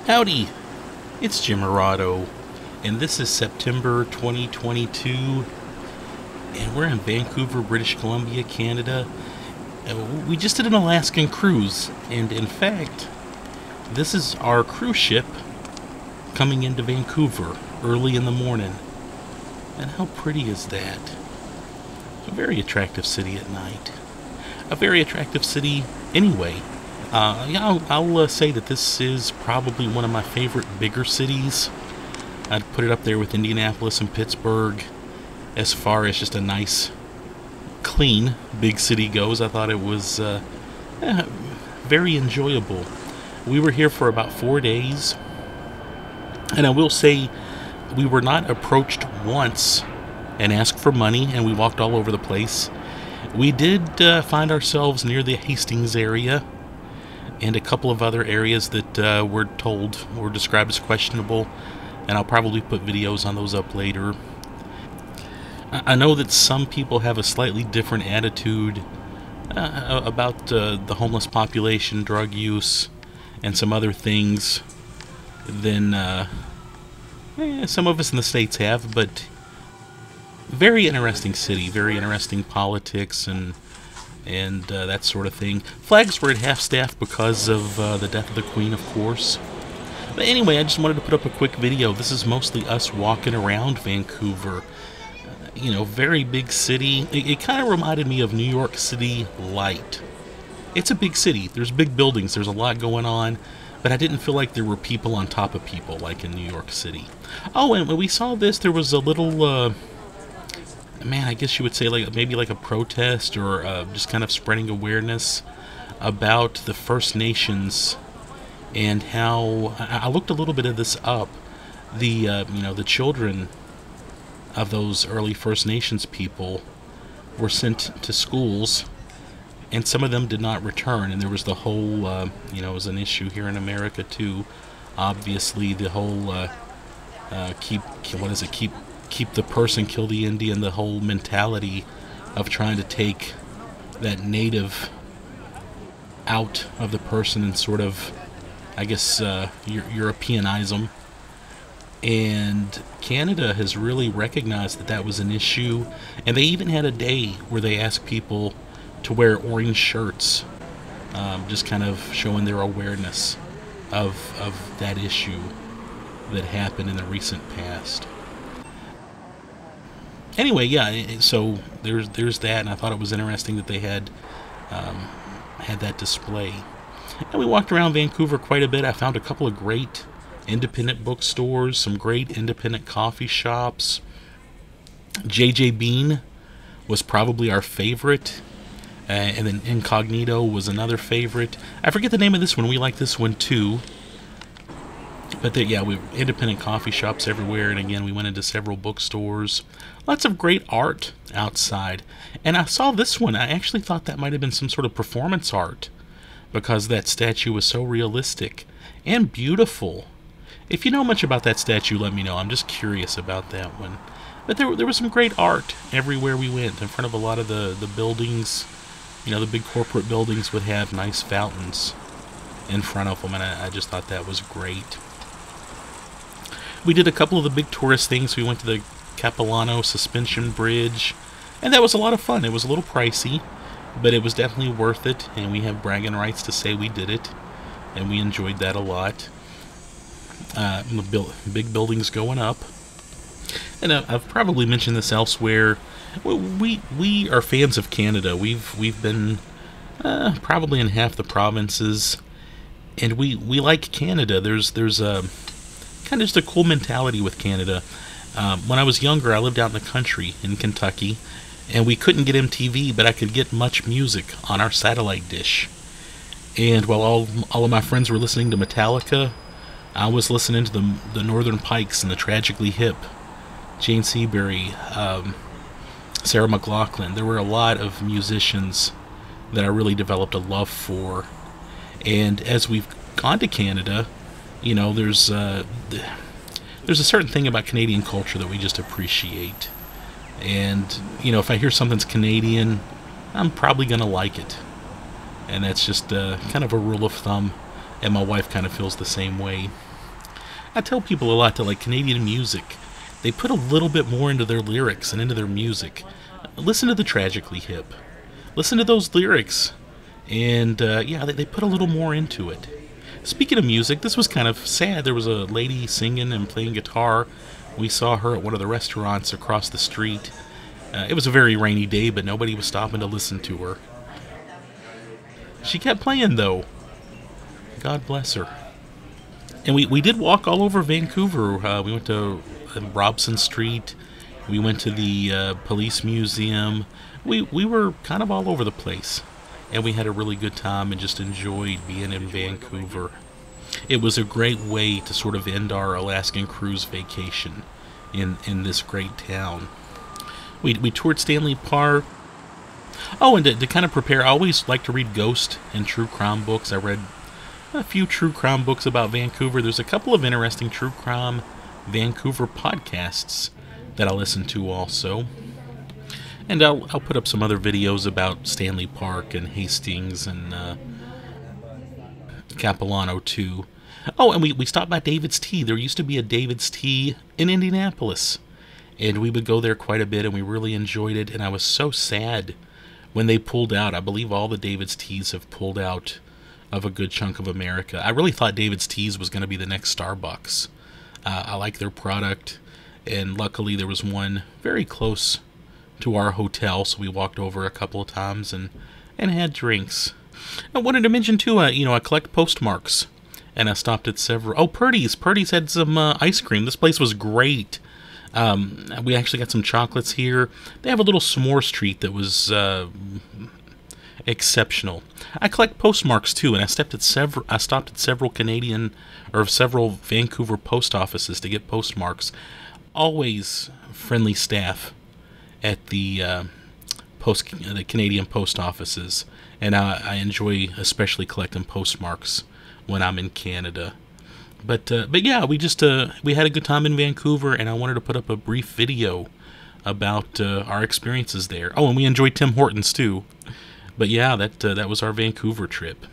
Howdy, it's Jim Morado, and this is September 2022, and we're in Vancouver, British Columbia, Canada. We just did an Alaskan cruise, and in fact, this is our cruise ship coming into Vancouver early in the morning. And how pretty is that? A very attractive city at night. A very attractive city anyway. I'll say that this is probably one of my favorite bigger cities. I'd put it up there with Indianapolis and Pittsburgh as far as just a nice, clean big city goes. I thought it was very enjoyable. We were here for about 4 days, and I will say we were not approached once and asked for money, and we walked all over the place. We did find ourselves near the Hastings area and a couple of other areas that were told were described as questionable, and I'll probably put videos on those up later. I know that some people have a slightly different attitude about the homeless population, drug use, and some other things than some of us in the States have, but very interesting city, very interesting politics and that sort of thing. Flags were at half-staff because of the death of the Queen, of course. But anyway, I just wanted to put up a quick video. This is mostly us walking around Vancouver. You know, very big city. It kind of reminded me of New York City light. It's a big city. There's big buildings. There's a lot going on. But I didn't feel like there were people on top of people like in New York City. Oh, and when we saw this, there was a little... man, I guess you would say maybe like a protest or just kind of spreading awareness about the First Nations and how I looked a little bit of this up. The children of those early First Nations people were sent to schools, and some of them did not return. And there was the whole, it was an issue here in America too. Obviously, the whole keep the person, kill the Indian, the whole mentality of trying to take that native out of the person and sort of, I guess, Europeanize them. And Canada has really recognized that that was an issue, and they even had a day where they asked people to wear orange shirts, just kind of showing their awareness of that issue that happened in the recent past. Anyway, yeah, so there's that, and I thought it was interesting that they had that display. And we walked around Vancouver quite a bit. I found a couple of great independent bookstores, some great independent coffee shops. J.J. Bean was probably our favorite, and then Incognito was another favorite. I forget the name of this one. We like this one too. But we have independent coffee shops everywhere, and again, we went into several bookstores. Lots of great art outside. And I saw this one. I actually thought that might have been some sort of performance art, because that statue was so realistic and beautiful. If you know much about that statue, let me know. I'm just curious about that one. But there was some great art everywhere we went. In front of a lot of the buildings, the big corporate buildings would have nice fountains in front of them, and I just thought that was great. We did a couple of the big tourist things. We went to the Capilano Suspension Bridge, and that was a lot of fun. It was a little pricey, but it was definitely worth it, and we have bragging rights to say we did it, and we enjoyed that a lot. Big buildings going up. And I've probably mentioned this elsewhere. We are fans of Canada. We've been probably in half the provinces, and we like Canada. There's a kind of just a cool mentality with Canada. When I was younger, I lived out in the country in Kentucky, and we couldn't get MTV, but I could get Much Music on our satellite dish. And while all of my friends were listening to Metallica, I was listening to the Northern Pikes and the Tragically Hip, Jane Seabury, Sarah McLachlan. There were a lot of musicians that I really developed a love for. And as we've gone to Canada, there's a certain thing about Canadian culture that we just appreciate. And, if I hear something's Canadian, I'm probably going to like it. And that's just kind of a rule of thumb. And my wife kind of feels the same way. I tell people a lot that like Canadian music, they put a little bit more into their lyrics and into their music. Listen to the Tragically Hip. Listen to those lyrics. And yeah, they put a little more into it. Speaking of music, this was kind of sad. There was a lady singing and playing guitar. We saw her at one of the restaurants across the street. It was a very rainy day, but nobody was stopping to listen to her. She kept playing, though. God bless her. And we did walk all over Vancouver. We went to Robson Street. We went to the police museum. We were kind of all over the place. And we had a really good time and just enjoyed being in Vancouver. It was a great way to sort of end our Alaskan cruise vacation in this great town. We toured Stanley Park. Oh, and to kind of prepare, I always like to read ghost and true crime books. I read a few true crime books about Vancouver. There's a couple of interesting true crime Vancouver podcasts that I listen to also. And I'll put up some other videos about Stanley Park and Hastings and Capilano too. Oh, and we stopped by David's Tea. There used to be a David's Tea in Indianapolis. And we would go there quite a bit, and we really enjoyed it. And I was so sad when they pulled out. I believe all the David's Teas have pulled out of a good chunk of America. I really thought David's Teas was going to be the next Starbucks. I like their product, and luckily there was one very close to our hotel, so we walked over a couple of times and had drinks. I wanted to mention too, I collect postmarks, and I stopped at several. Oh, Purdy's had some ice cream. This place was great. We actually got some chocolates here. They have a little s'mores treat that was exceptional. I collect postmarks too, and I stopped at several Canadian or several Vancouver post offices to get postmarks. Always friendly staff at the Canadian post offices, and I enjoy especially collecting postmarks when I'm in Canada. But yeah, we had a good time in Vancouver, and I wanted to put up a brief video about our experiences there. Oh, and we enjoyed Tim Hortons too. But yeah, that was our Vancouver trip.